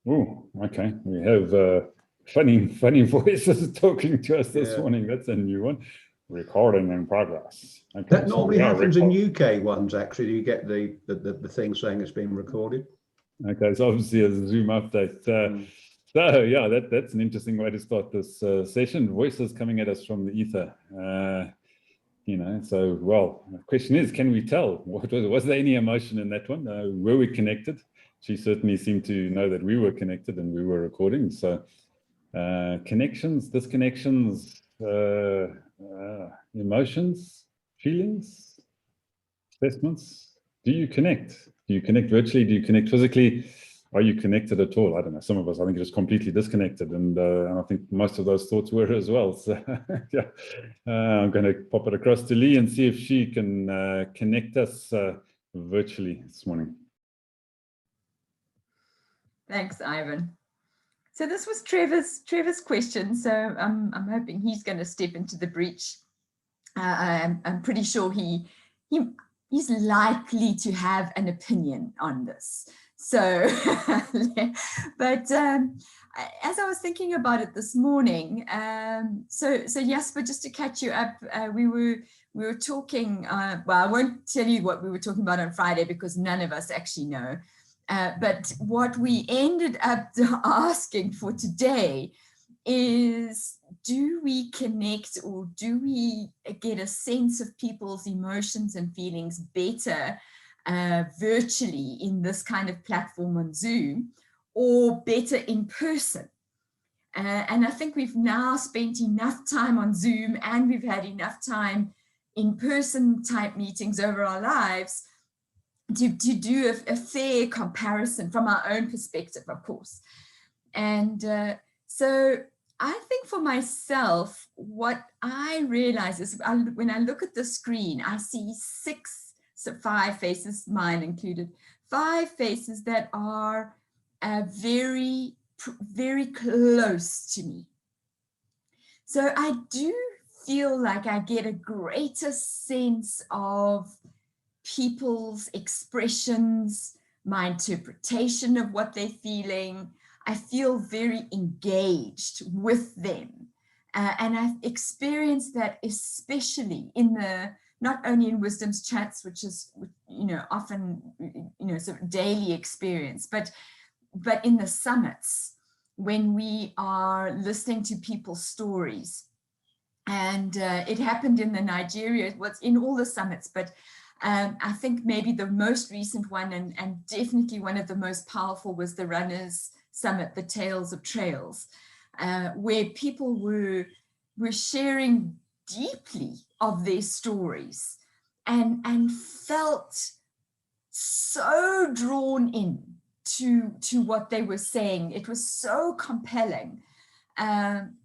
Oh, okay. We have funny voices talking to us this morning. That's a new one. Recording in progress. Okay, that normally happens in UK ones, actually. You get the thing saying it's being recorded. Okay, so obviously a Zoom update. So yeah, that's an interesting way to start this session. Voices coming at us from the ether. So, well, the question is, can we tell? Was there any emotion in that one? Were we connected? She certainly seemed to know that we were connected and we were recording. So connections, disconnections, emotions, feelings, assessments. Do you connect? Do you connect virtually? Do you connect physically? Are you connected at all? I don't know. Some of us, I think, are just completely disconnected. And I think most of those thoughts were as well. So yeah, I'm going to pop it across to Lee and see if she can connect us virtually this morning. Thanks, Ivan. So this was Trevor's question. So I'm hoping he's going to step into the breach. I'm pretty sure he's likely to have an opinion on this. So, but as I was thinking about it this morning, so Jasper, just to catch you up, we were talking. Well, I won't tell you what we were talking about on Friday because none of us actually know. But what we ended up asking for today is, do we connect or do we get a sense of people's emotions and feelings better virtually in this kind of platform on Zoom, or better in person? And I think we've now spent enough time on Zoom and we've had enough time in person type meetings over our lives to do a fair comparison from our own perspective, of course. And so I think for myself, what I realize is when I look at the screen, I see 5 faces, mine included, 5 faces that are very, very close to me. So I do feel like I get a greater sense of people's expressions, my interpretation of what they're feeling. I feel very engaged with them. And I've experienced that especially in not only in Wisdom's chats, which is, often, sort of daily experience, but in the summits, when we are listening to people's stories. And it happened in the Nigeria, what's in all the summits, but I think maybe the most recent one and definitely one of the most powerful was the Runners Summit, the Tales of Trails, where people were sharing deeply of their stories and felt so drawn in to what they were saying. It was so compelling. And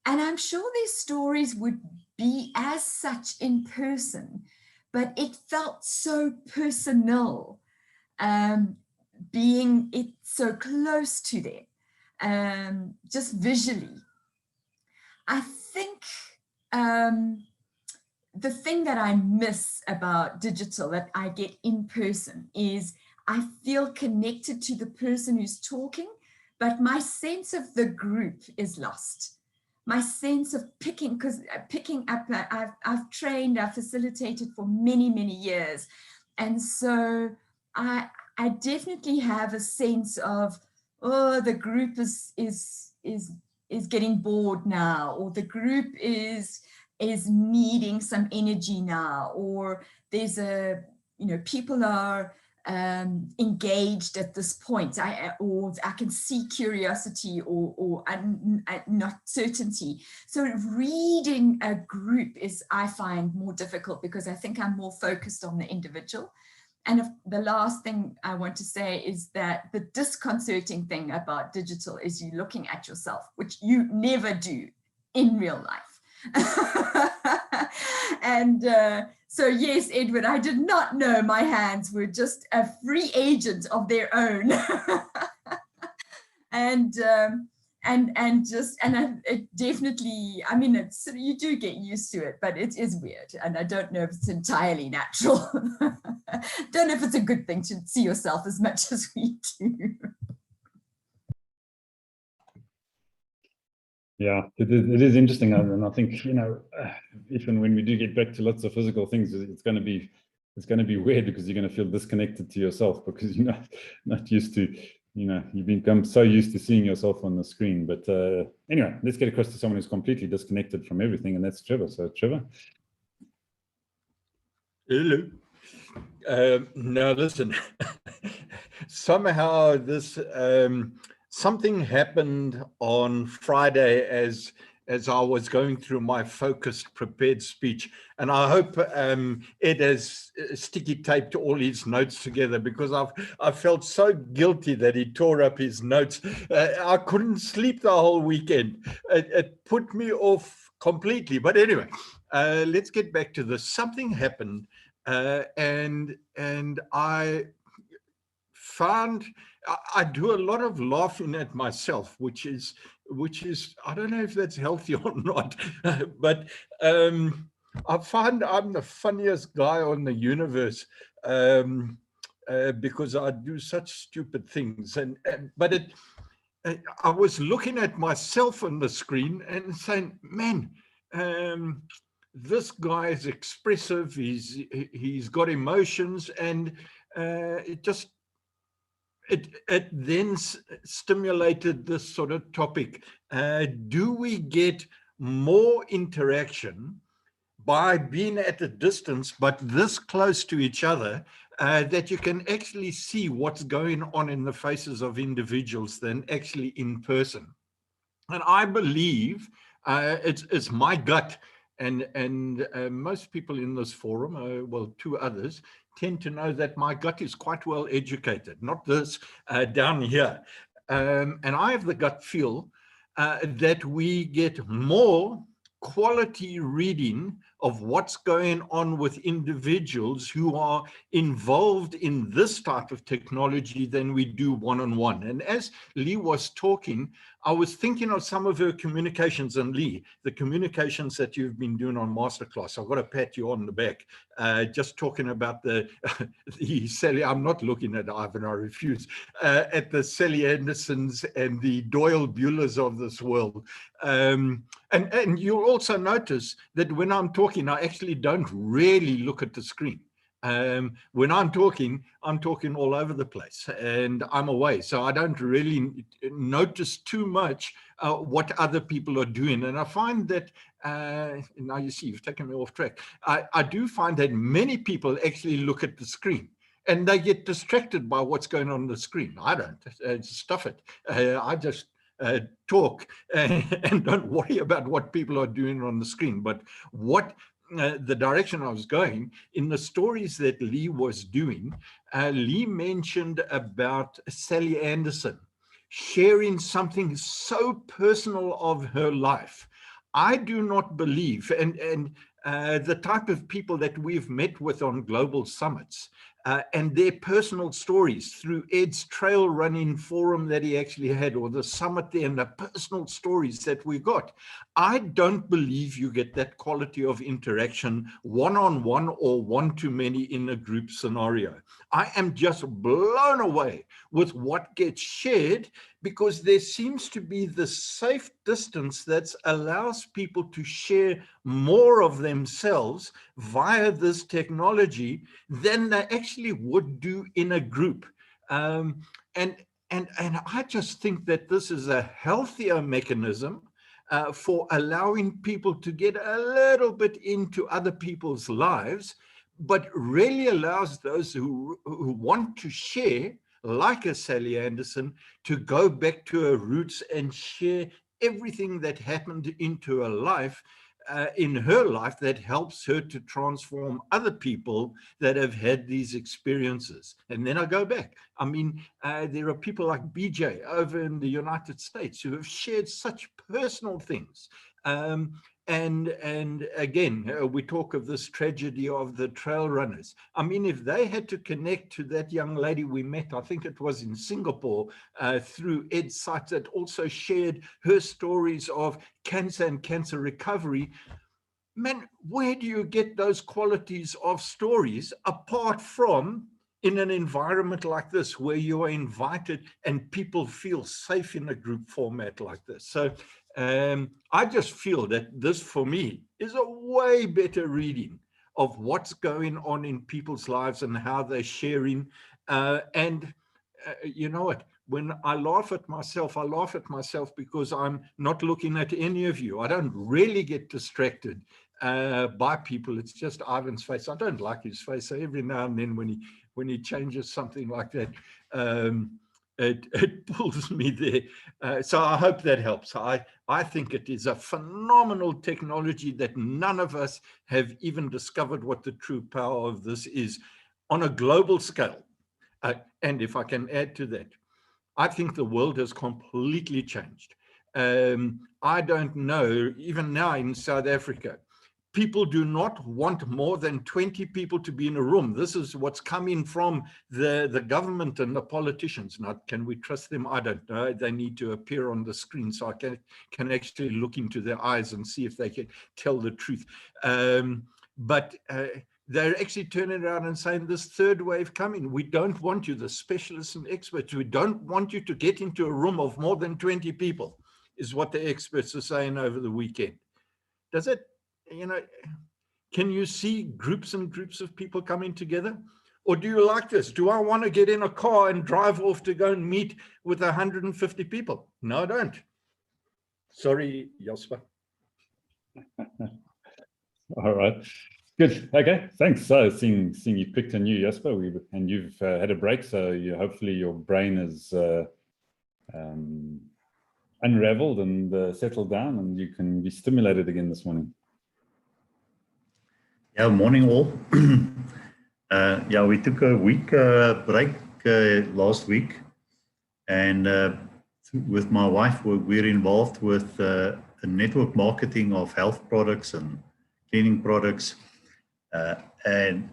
I'm sure their stories would be as such in person, but it felt so personal, being it so close to them, just visually. I think the thing that I miss about digital that I get in person is I feel connected to the person who's talking, but my sense of the group is lost. My sense of picking up, I've trained, I've facilitated for many, many years. And so I definitely have a sense of, oh, the group is getting bored now, or the group is needing some energy now, or there's people are engaged at this point, or I can see curiosity or not certainty. So reading a group is, I find, more difficult because I think I'm more focused on the individual. And the last thing I want to say is that the disconcerting thing about digital is you looking at yourself, which you never do in real life. And so yes, Edward, I did not know my hands were just a free agent of their own. And it definitely, I mean, it's, you do get used to it, but it is weird, and I don't know if it's entirely natural. Don't know if it's a good thing to see yourself as much as we do. Yeah, it is interesting, and I think, you know, even when we do get back to lots of physical things, it's going to be weird, because you're going to feel disconnected to yourself, because you're not used to, you know, you've become so used to seeing yourself on the screen. But anyway, let's get across to someone who's completely disconnected from everything, and that's Trevor. So Trevor. Hello. Now listen, somehow this something happened on Friday as I was going through my focused prepared speech, and I hope Ed has sticky taped all his notes together, because I felt so guilty that he tore up his notes. I couldn't sleep the whole weekend. It put me off completely. But anyway, let's get back to this. Something happened. And I found I do a lot of laughing at myself, which is I don't know if that's healthy or not, but I find I'm the funniest guy on the universe, because I do such stupid things. But I was looking at myself on the screen and saying, man, this guy is expressive. He's got emotions, and it then stimulated this sort of topic. Do we get more interaction by being at a distance, but this close to each other, that you can actually see what's going on in the faces of individuals than actually in person? And I believe it's my gut, and most people in this forum, well, two others, tend to know that my gut is quite well educated, not this down here. And I have the gut feel that we get more quality reading of what's going on with individuals who are involved in this type of technology than we do one-on-one. And as Lee was talking, I was thinking of some of her communications, and Lee, the communications that you've been doing on Masterclass. I've got to pat you on the back, just talking about the Sally. I'm not looking at Ivan, I refuse, at the Sally Andersons and the Doyle Buellers of this world. And you'll also notice that when I'm talking, I actually don't really look at the screen. When I'm talking all over the place, and I'm away, so I don't really notice too much what other people are doing. And I find that now you see, you've taken me off track. I do find that many people actually look at the screen, and they get distracted by what's going on the screen. I don't. Stuff it. I just talk and don't worry about what people are doing on the screen. But what the direction I was going in the stories that Lee was doing, Lee mentioned about Sally Anderson sharing something so personal of her life. I do not believe, and the type of people that we've met with on global summits, and their personal stories through Ed's trail running forum that he actually had, or the summit there, and the personal stories that we've got. I don't believe you get that quality of interaction one-on-one or one-to-many in a group scenario. I am just blown away with what gets shared, because there seems to be the safe distance that allows people to share more of themselves via this technology than they actually would do in a group. And I just think that this is a healthier mechanism for allowing people to get a little bit into other people's lives, but really allows those who want to share, like a Sally Anderson, to go back to her roots and share everything that happened into her life, in her life, that helps her to transform other people that have had these experiences. And then I go back. I mean, there are people like BJ over in the United States who have shared such personal things. And again, we talk of this tragedy of the trail runners. I mean, if they had to connect to that young lady we met, I think it was in Singapore, through Ed's site, that also shared her stories of cancer and cancer recovery, man, where do you get those qualities of stories apart from in an environment like this, where you are invited and people feel safe in a group format like this? So I just feel that this, for me, is a way better reading of what's going on in people's lives and how they're sharing. You know what? When I laugh at myself because I'm not looking at any of you. I don't really get distracted by people. It's just Ivan's face. I don't like his face. So every now and then when he changes something like that, it pulls me there. So I hope that helps. I think it is a phenomenal technology that none of us have even discovered what the true power of this is on a global scale. And if I can add to that, I think the world has completely changed. I don't know, even now in South Africa, people do not want more than 20 people to be in a room. This is what's coming from the government and the politicians. Now, can we trust them? I don't know. They need to appear on the screen so I can actually look into their eyes and see if they can tell the truth. But they're actually turning around and saying this third wave coming. We don't want you, the specialists and experts. We don't want you to get into a room of more than 20 people, is what the experts are saying over the weekend. Does it, you know, can you see groups and groups of people coming together? Or do you like this? Do I want to get in a car and drive off to go and meet with 150 people? No, I don't. Sorry, Jasper. All right. Good. Okay. Thanks. So seeing you picked a new Jasper, and you've had a break, so hopefully your brain is unraveled and settled down, and you can be stimulated again this morning. Yeah, morning all. Yeah, we took a week break last week, and with my wife, we're involved with the network marketing of health products and cleaning products. And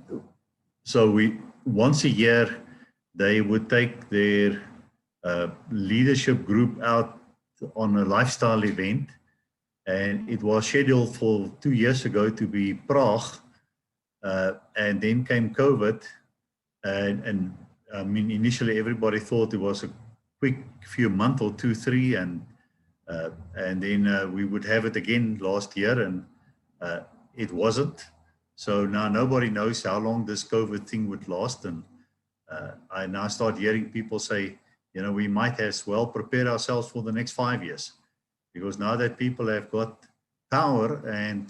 so once a year, they would take their leadership group out on a lifestyle event. And it was scheduled for 2 years ago to be Prague. And then came COVID. And I mean, initially everybody thought it was a quick few months or 2, 3. And then we would have it again last year, and it wasn't. So now nobody knows how long this COVID thing would last. And I now start hearing people say, we might as well prepare ourselves for the next 5 years, because now that people have got power and,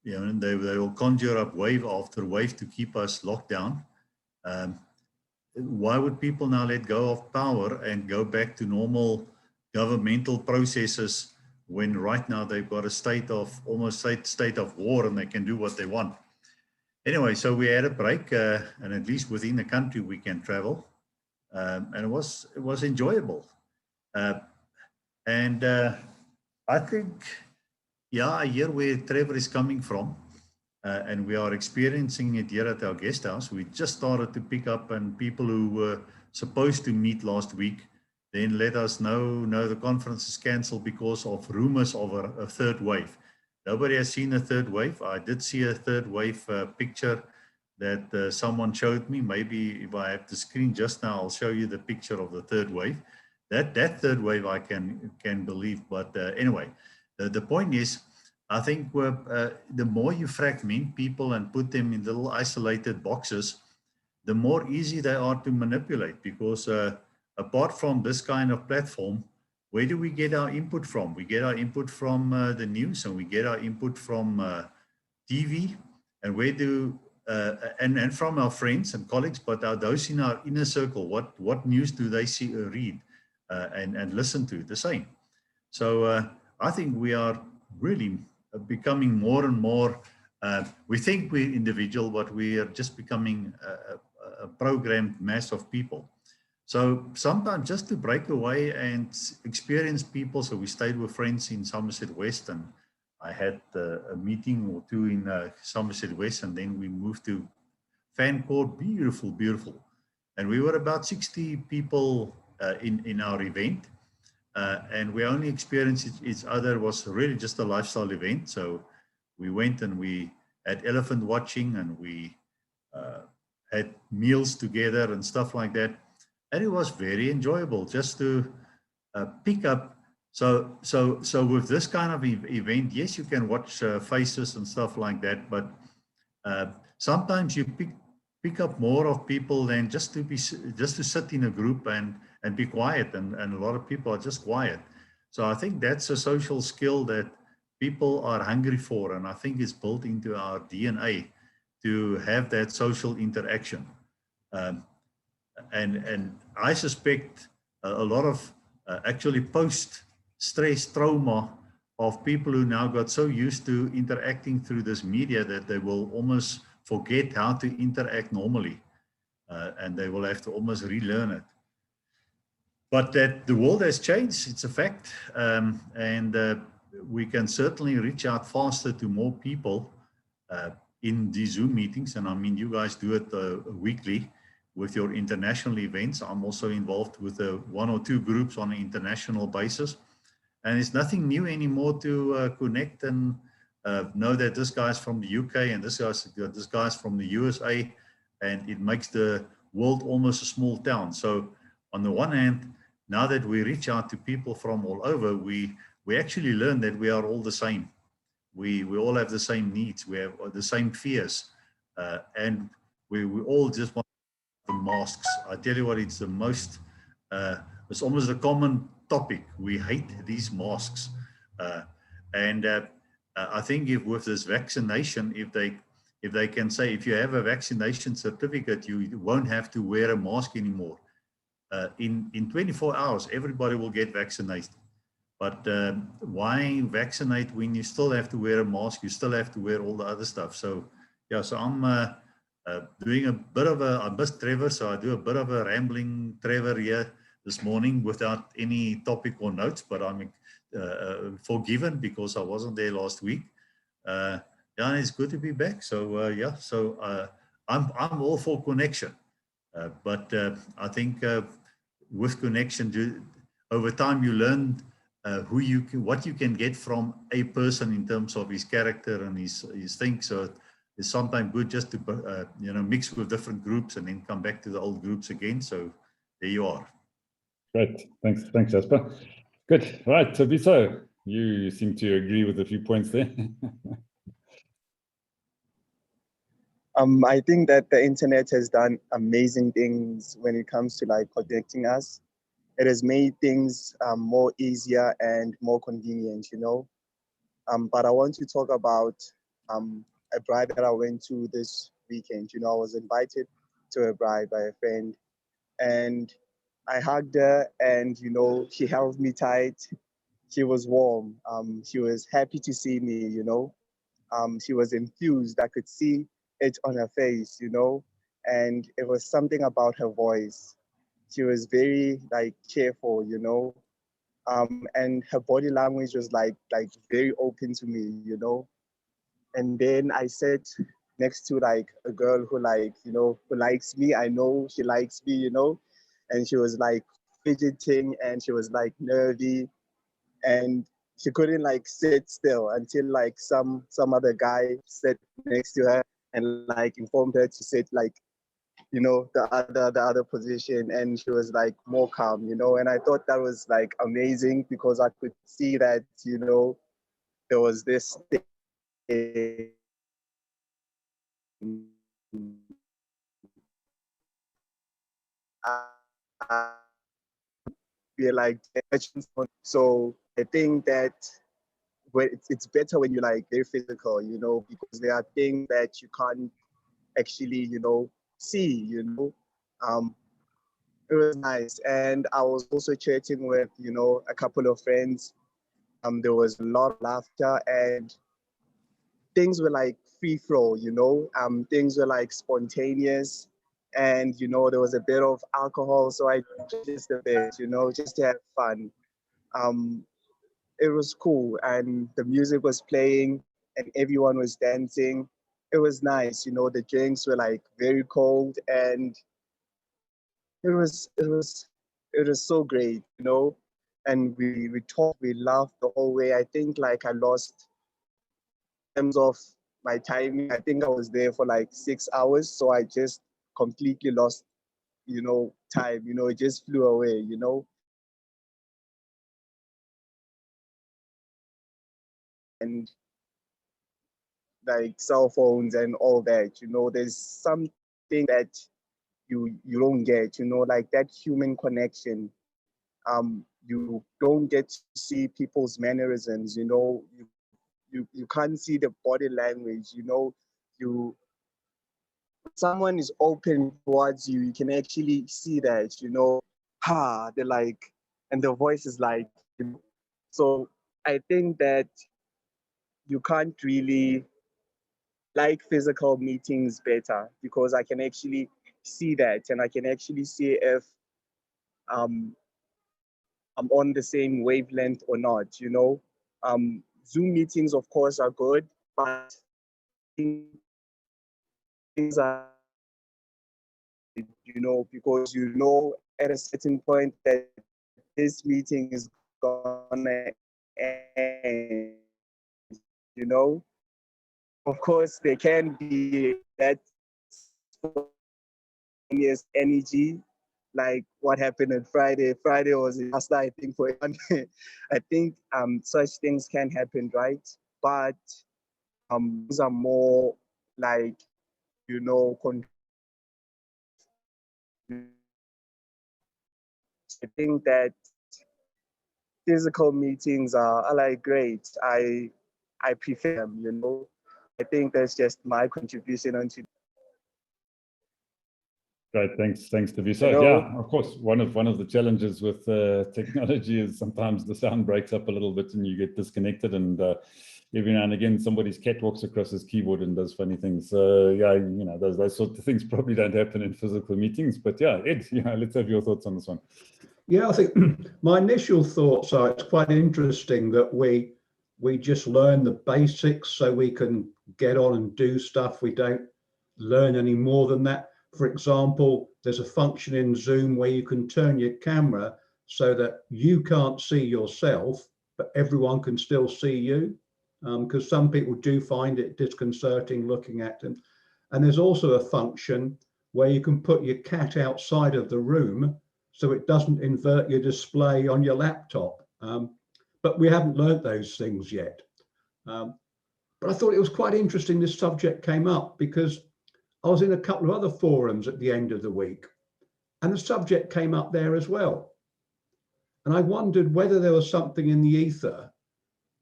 they will conjure up wave after wave to keep us locked down. Why would people now let go of power and go back to normal governmental processes when right now they've got a almost state of war, and they can do what they want? Anyway, so we had a break, and at least within the country we can travel, and it was enjoyable. And I think, yeah, I hear where Trevor is coming from, and we are experiencing it here at our guest house. We just started to pick up, and people who were supposed to meet last week then let us know, no, the conference is cancelled because of rumors of a third wave. Nobody has seen a third wave. I did see a third wave picture that someone showed me. Maybe if I have the screen just now, I'll show you the picture of the third wave. That third wave I can believe. But anyway, the point is, I think the more you fragment people and put them in little isolated boxes, the more easy they are to manipulate, because apart from this kind of platform, where do we get our input from? We get our input from the news, and we get our input from TV, and and from our friends and colleagues, but are those in our inner circle, what news do they see or read and listen to? The same. So I think we are really becoming more and more, we think we're individual, but we are just becoming a programmed mass of people. So sometimes just to break away and experience people. So we stayed with friends in Somerset West, and I had a meeting or two in Somerset West, and then we moved to Fan Court. Beautiful, beautiful. And we were about 60 people in our event, and we only experienced each other. It was really just a lifestyle event. So we went and we had elephant watching, and we had meals together and stuff like that. And it was very enjoyable just to pick up So with this kind of event, yes, you can watch faces and stuff like that, but sometimes you pick up more of people than just to sit in a group and be quiet, and a lot of people are just quiet. So I think that's a social skill that people are hungry for, and I think it's built into our DNA to have that social interaction. And I suspect a lot of actually post-stress trauma of people who now got so used to interacting through this media that they will almost forget how to interact normally, and they will have to almost relearn it. But that the world has changed, it's a fact, and we can certainly reach out faster to more people in these Zoom meetings. And I mean, you guys do it weekly with your international events. I'm also involved with 1 or 2 groups on an international basis. And it's nothing new anymore to connect and know that this guy's from the UK and this guy's from the USA, and it makes the world almost a small town. So on the one hand, now that we reach out to people from all over, we actually learn that we are all the same. We all have the same needs. We have the same fears, and we all just want the masks. I tell you what, it's the most, it's almost a common topic. We hate these masks. And I think if with this vaccination, if they can say, if you have a vaccination certificate, you won't have to wear a mask anymore. In 24 hours, everybody will get vaccinated. But why vaccinate when you still have to wear a mask? You still have to wear all the other stuff. So yeah, so I'm doing a bit of I missed Trevor, so I do a bit of a rambling Trevor here this morning without any topic or notes, but I'm forgiven because I wasn't there last week. Yeah, and it's good to be back. So yeah, so I'm all for connection, but I think with connection, over time you learn what you can get from a person in terms of his character and his things. So it's sometimes good just to mix with different groups and then come back to the old groups again. So there you are. Great, thanks, Jasper. Good, right, so Biso, you seem to agree with a few points there. I think that the internet has done amazing things when it comes to like connecting us. It has made things more easier and more convenient, you know. But I want to talk about a bride that I went to this weekend. You know, I was invited to a bride by a friend, and I hugged her, and you know, she held me tight. She was warm. She was happy to see me. You know, she was enthused. I could see it on her face. You know, and it was something about her voice. She was very like cheerful. You know, and her body language was like very open to me. You know, and then I sat next to like a girl who like, you know, who likes me. I know she likes me, you know, and she was like fidgeting and she was like nervy and she couldn't like sit still until like some other guy sat next to her and like informed her to sit like, you know, the other position, and she was like more calm, you know. And I thought that was like amazing because I could see that, you know, there was this thing we're like, so I think that it's better when you're like very physical, you know, because there are things that you can't actually, you know, see, you know. It was nice. And I was also chatting with, you know, a couple of friends. There was a lot of laughter and things were like free flow, you know. Things were like spontaneous, and you know there was a bit of alcohol, so I just a bit, you know, just to have fun. Um, it was cool, and the music was playing, and everyone was dancing. It was nice, you know. The drinks were like very cold, and it was so great, you know. And we talked, we laughed the whole way. I think like I lost in terms of my timing. I think I was there for like 6 hours, so I just completely lost, you know, time. You know, it just flew away. You know, and like cell phones and all that. You know, there's something that you don't get. You know, like that human connection. You don't get to see people's mannerisms. You know, you can't see the body language. You know, someone is open towards you, you can actually see that, you know, they're like, and the voice is like, you know. So I think that you can't really like physical meetings better because I can actually see that and I can actually see if I'm on the same wavelength or not, you know. Zoom meetings, of course, are good, but things are, you know, because you know at a certain point that this meeting is gonna end, you know. Of course, there can be that spontaneous energy, like what happened on Friday. Friday was a disaster, I think, for everyone. I think such things can happen, right? But these are more like, you know, I think that physical meetings are like great. I prefer them, you know. I think that's just my contribution onto. Great, thanks, Trevor. So Hello? yeah, of course, one of the challenges with technology is sometimes the sound breaks up a little bit and you get disconnected, and every now and again somebody's cat walks across his keyboard and does funny things. Yeah, you know, those sorts of things probably don't happen in physical meetings. But yeah, Ed, yeah, let's have your thoughts on this one. Yeah, I think my initial thoughts are it's quite interesting that we just learn the basics so we can get on and do stuff. We don't learn any more than that. For example, there's a function in Zoom where you can turn your camera so that you can't see yourself, but everyone can still see you, because some people do find it disconcerting looking at them. And there's also a function where you can put your cat outside of the room so it doesn't invert your display on your laptop. But we haven't learned those things yet. But I thought it was quite interesting this subject came up because I was in a couple of other forums at the end of the week and the subject came up there as well. And I wondered whether there was something in the ether,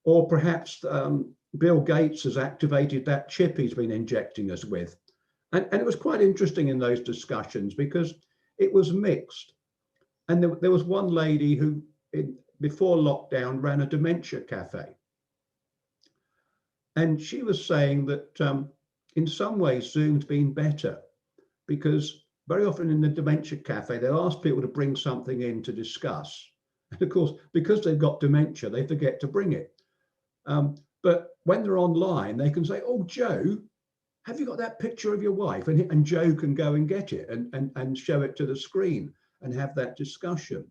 or perhaps Bill Gates has activated that chip he's been injecting us with. And it was quite interesting in those discussions because it was mixed. And there was one lady who, before lockdown, ran a dementia cafe. And she was saying that in some ways, Zoom's been better because very often in the dementia cafe, they'll ask people to bring something in to discuss. And of course, because they've got dementia, they forget to bring it. But when they're online, they can say, oh, Joe, have you got that picture of your wife? And Joe can go and get it and show it to the screen and have that discussion.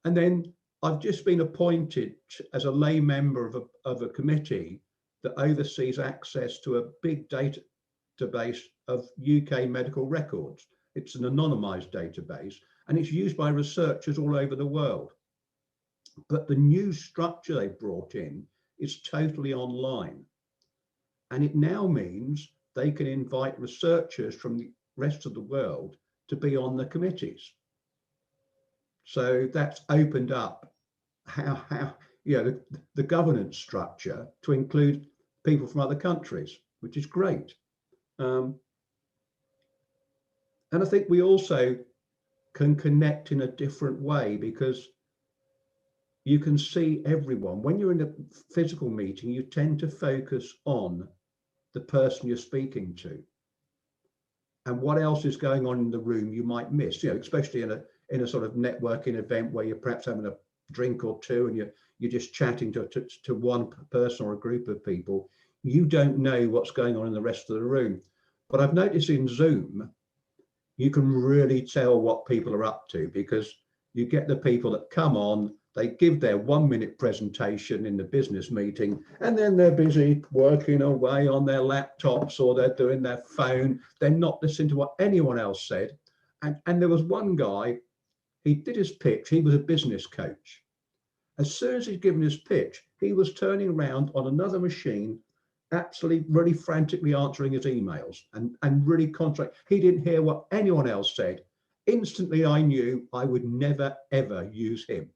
And then I've just been appointed as a lay member of a committee that oversees access to a big database of UK medical records. It's an anonymized database and it's used by researchers all over the world. But the new structure they brought in is totally online. And it now means they can invite researchers from the rest of the world to be on the committees. So that's opened up how you know, the governance structure to include people from other countries, which is great. And I think we also can connect in a different way because you can see everyone. When you're in a physical meeting, you tend to focus on the person you're speaking to. And what else is going on in the room you might miss, you know, especially in a sort of networking event where you're perhaps having a drink or two and you're just chatting to one person or a group of people. You don't know what's going on in the rest of the room. But I've noticed in Zoom, you can really tell what people are up to because you get the people that come on, they give their 1 minute presentation in the business meeting, and then they're busy working away on their laptops or they're doing their phone. They're not listening to what anyone else said. And there was one guy, he did his pitch, he was a business coach. As soon as he'd given his pitch, he was turning around on another machine, absolutely really frantically answering his emails and really concentrating. He didn't hear what anyone else said. Instantly, I knew I would never, ever use him.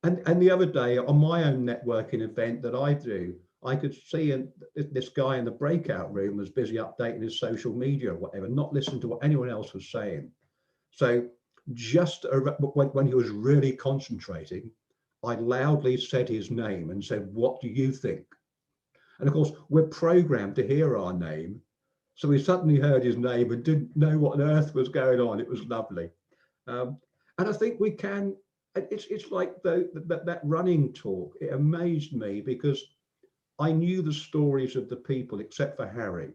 And the other day on my own networking event that I do, I could see this guy in the breakout room was busy updating his social media or whatever, not listening to what anyone else was saying. So just when he was really concentrating, I loudly said his name and said, "What do you think?" And of course, we're programmed to hear our name. So we suddenly heard his name and didn't know what on earth was going on. It was lovely. And I think we can, it's like that running talk. It amazed me because I knew the stories of the people, except for Harry.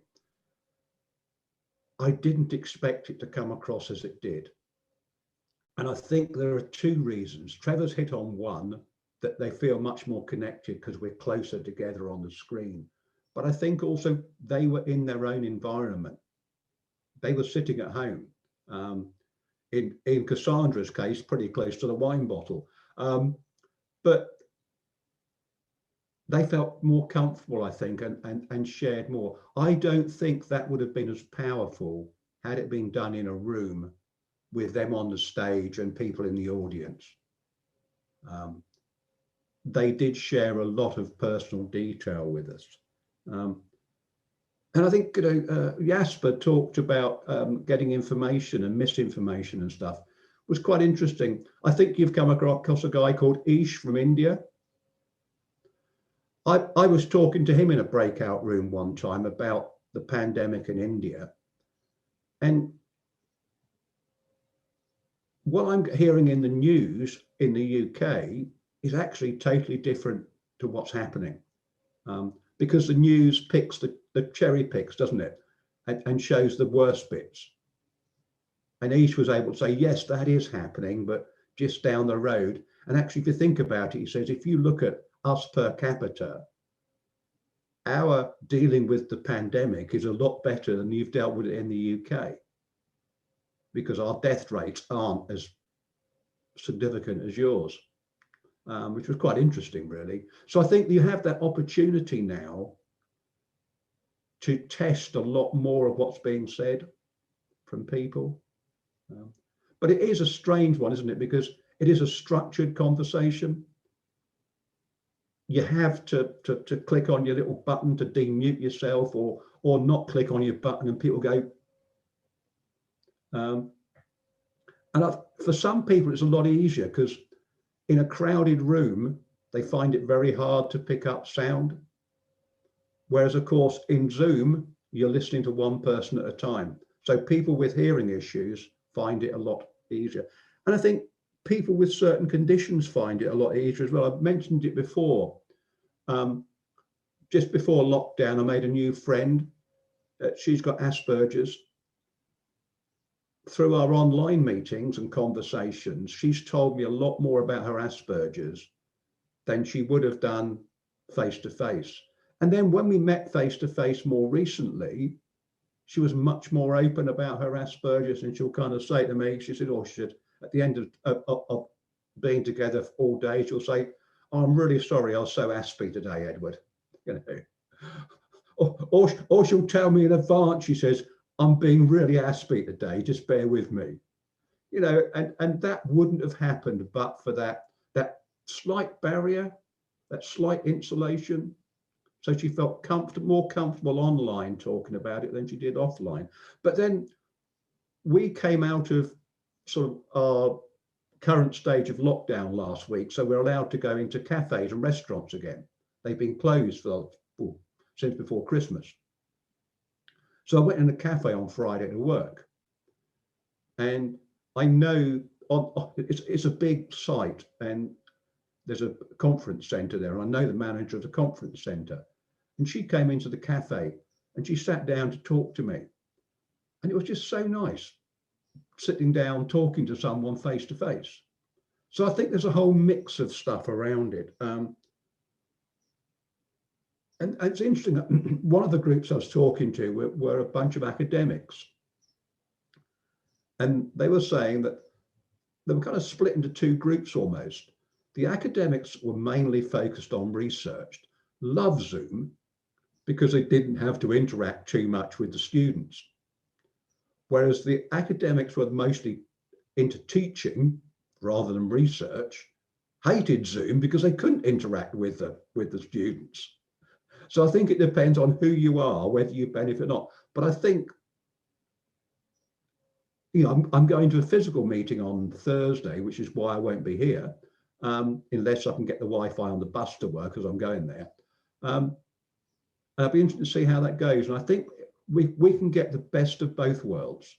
I didn't expect it to come across as it did. And I think there are two reasons. Trevor's hit on one, that they feel much more connected because we're closer together on the screen. But I think also they were in their own environment. They were sitting at home. In Cassandra's case, pretty close to the wine bottle. But they felt more comfortable, I think, and shared more. I don't think that would have been as powerful had it been done in a room with them on the stage and people in the audience. They did share a lot of personal detail with us. And I think, Jasper talked about getting information and misinformation and stuff. It was quite interesting. I think you've come across a guy called Ish from India. I was talking to him in a breakout room one time about the pandemic in India. And what I'm hearing in the news in the UK is actually totally different to what's happening. Because the news picks the cherry picks, doesn't it? And shows the worst bits. And Ish was able to say, yes, that is happening, but just down the road. And actually, if you think about it, he says, if you look at us per capita, our dealing with the pandemic is a lot better than you've dealt with it in the UK, because our death rates aren't as significant as yours, which was quite interesting, really. So I think you have that opportunity now to test a lot more of what's being said from people. But it is a strange one, isn't it? Because it is a structured conversation. You have to click on your little button to demute yourself or not click on your button and people go. For some people, it's a lot easier because in a crowded room, they find it very hard to pick up sound. Whereas, of course, in Zoom, you're listening to one person at a time. So people with hearing issues find it a lot easier. And I think people with certain conditions find it a lot easier as well. I've mentioned it before. Just before lockdown, I made a new friend. She's got Asperger's. Through our online meetings and conversations, she's told me a lot more about her Asperger's than she would have done face to face. And then when we met face to face more recently, she was much more open about her Asperger's, and she'll kind of say to me, she said, at the end of being together all day, she'll say, oh, I'm really sorry, I was so aspy today, Edward. You know, or she'll tell me in advance, she says, I'm being really aspy today, just bear with me. You know, and that wouldn't have happened but for that slight barrier, that slight insulation. So she felt more comfortable online talking about it than she did offline. But then we came out of sort of our current stage of lockdown last week. So we're allowed to go into cafes and restaurants again. They've been closed since before Christmas. So I went in a cafe on Friday to work. And I know it's a big site and there's a conference center there. And I know the manager of the conference center. And she came into the cafe and she sat down to talk to me. And it was just so nice sitting down, talking to someone face to face. So I think there's a whole mix of stuff around it. And it's interesting, one of the groups I was talking to were a bunch of academics. And they were saying that they were kind of split into two groups almost. The academics were mainly focused on research, loved Zoom because they didn't have to interact too much with the students. Whereas the academics were mostly into teaching rather than research, hated Zoom because they couldn't interact with the students. So I think it depends on who you are, whether you benefit or not. But I think, you know, I'm going to a physical meeting on Thursday, which is why I won't be here, unless I can get the Wi-Fi on the bus to work as I'm going there. I'll be interested to see how that goes. And I think we can get the best of both worlds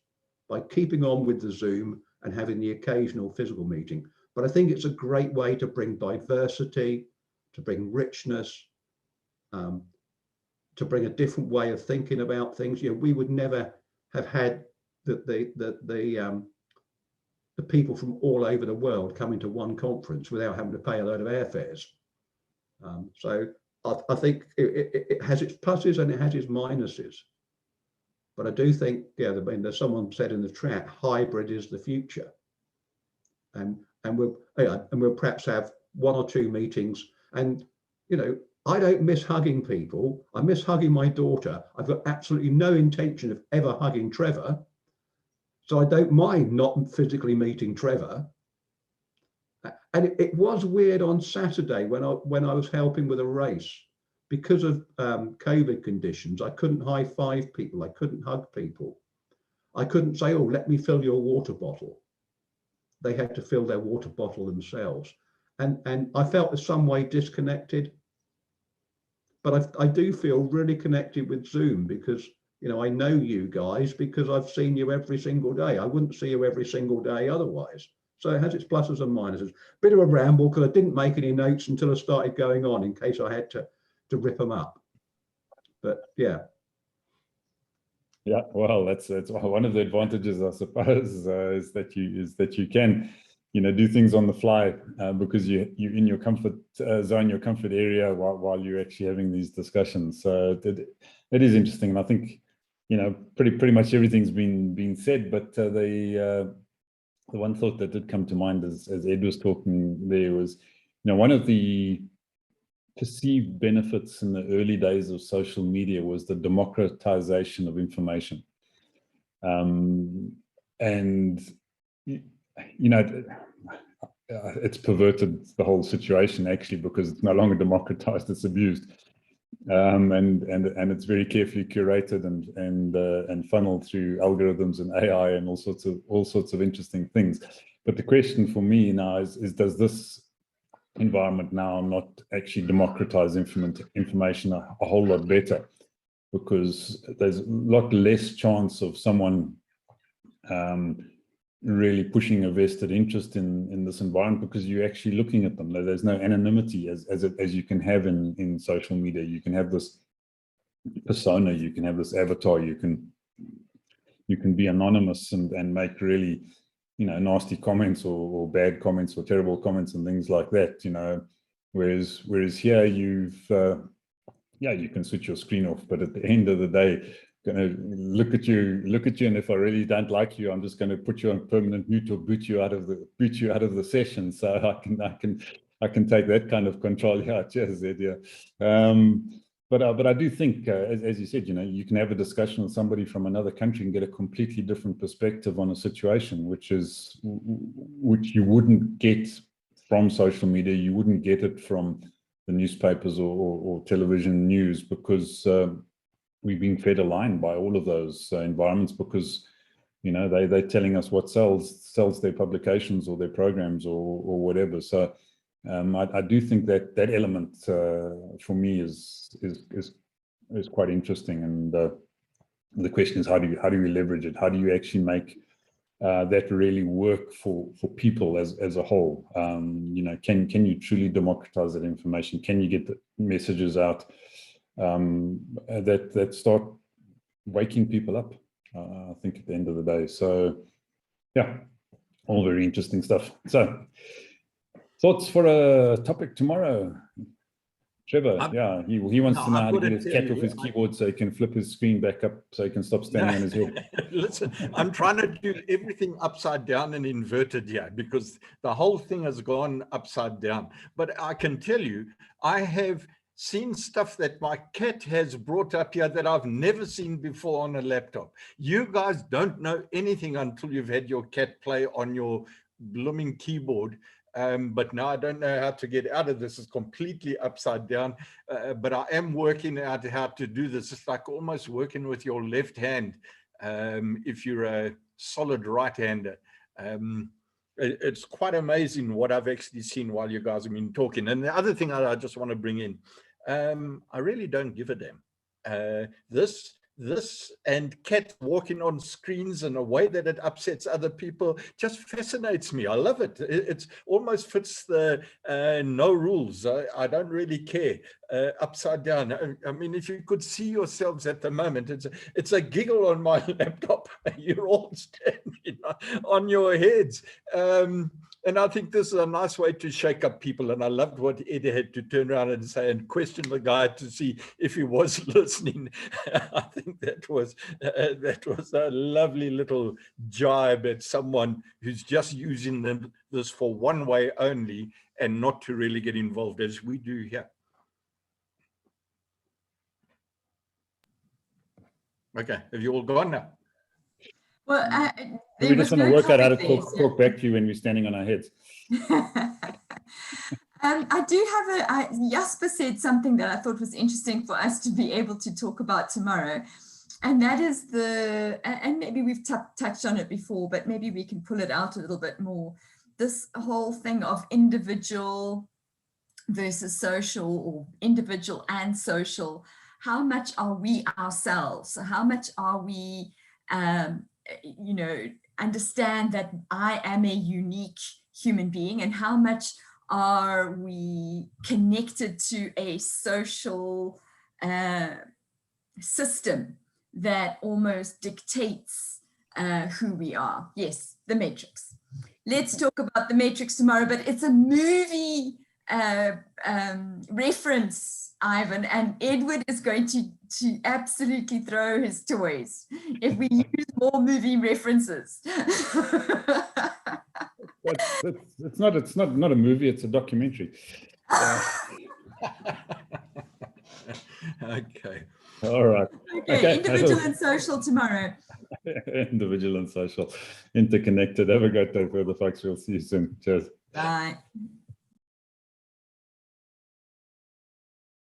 by keeping on with the Zoom and having the occasional physical meeting. But I think it's a great way to bring diversity, to bring richness, to bring a different way of thinking about things. You know, we would never have had the people from all over the world coming to one conference without having to pay a load of airfares. So I think it has its pluses and it has its minuses. But I do think, yeah, there's someone said in the chat, hybrid is the future. And we'll perhaps have one or two meetings. And, you know, I don't miss hugging people. I miss hugging my daughter. I've got absolutely no intention of ever hugging Trevor. So I don't mind not physically meeting Trevor. And it was weird on Saturday when I was helping with a race. Because of COVID conditions, I couldn't high five people. I couldn't hug people. I couldn't say, oh, let me fill your water bottle. They had to fill their water bottle themselves. And I felt in some way disconnected. But I do feel really connected with Zoom because, you know, I know you guys because I've seen you every single day. I wouldn't see you every single day otherwise. So it has its pluses and minuses. Bit of a ramble because I didn't make any notes until I started going on in case I had to rip them up. But yeah. Yeah, well, that's one of the advantages, I suppose, is that you can, you know, do things on the fly because you're in your comfort zone, your comfort area while you're actually having these discussions. So it is interesting, and I think, you know, pretty much everything's been said. But the one thought that did come to mind as Ed was talking there was, you know, one of the perceived benefits in the early days of social media was the democratization of information. And, you know, it's perverted the whole situation actually because it's no longer democratized, it's abused. And it's very carefully curated and funneled through algorithms and AI and all sorts of interesting things. But the question for me now is does this environment now not actually democratize information a whole lot better, because there's a lot less chance of someone really pushing a vested interest in this environment because you're actually looking at them. There's no anonymity as you can have in social media. You can have this persona, you can have this avatar, you can be anonymous and make really, you know, nasty comments or bad comments or terrible comments and things like that, you know, whereas here you've yeah, you can switch your screen off, but at the end of the day, gonna look at you, and if I really don't like you, I'm just going to put you on permanent mute or boot you out of the session. So I can take that kind of control. Yeah, cheers, Ed. Yeah. But I do think, as you said, you know, you can have a discussion with somebody from another country and get a completely different perspective on a situation, which you wouldn't get from social media. You wouldn't get it from the newspapers or television news, because we're being fed a line by all of those environments, because, you know, they're telling us what sells their publications or their programs or whatever. So I do think that element for me is quite interesting, and the question is how do you leverage it? How do you actually make that really work for people as a whole? You know, can you truly democratize that information? Can you get the messages out that start waking people up? I think at the end of the day. So yeah, all very interesting stuff. So thoughts for a topic tomorrow? Trevor, I'm- yeah, he wants no, to know I've how to got to get his tell cat off you, his keyboard so he can flip his screen back up so he can stop standing on his head. Listen, I'm trying to do everything upside down and inverted here because the whole thing has gone upside down. But I can tell you, I have seen stuff that my cat has brought up here that I've never seen before on a laptop. You guys don't know anything until you've had your cat play on your blooming keyboard. But now I don't know how to get out of this. It's completely upside down. But I am working out how to do this. It's like almost working with your left hand if you're a solid right-hander. It's quite amazing what I've actually seen while you guys have been talking. And the other thing I just want to bring in, I really don't give a damn. This and cat walking on screens in a way that it upsets other people just fascinates me. I love it. It almost fits the no rules. I don't really care. Upside down. I mean, if you could see yourselves at the moment, it's a giggle on my laptop. You're all standing on your heads. And I think this is a nice way to shake up people. And I loved what Ed had to turn around and say and question the guy to see if he was listening. I think that was a lovely little jibe at someone who's just using this for one way only and not to really get involved as we do here. Okay, have you all gone now? Well, We just want to work out how to talk back to you when we're standing on our heads. I do have Jasper said something that I thought was interesting for us to be able to talk about tomorrow. And that is and maybe we've touched on it before, but maybe we can pull it out a little bit more. This whole thing of individual versus social, or individual and social. How much are we ourselves? How much are we, understand that I am a unique human being, and how much are we connected to a social system that almost dictates who we are? Yes, the Matrix. Let's talk about the Matrix tomorrow, but it's a movie reference, Ivan, and Edward is going to absolutely throw his toys if we use more movie references. It's not a movie, it's a documentary. Okay. All right. Okay, individual and social tomorrow. Individual and social, interconnected. Have a great day further, folks. We'll see you soon. Cheers. Bye.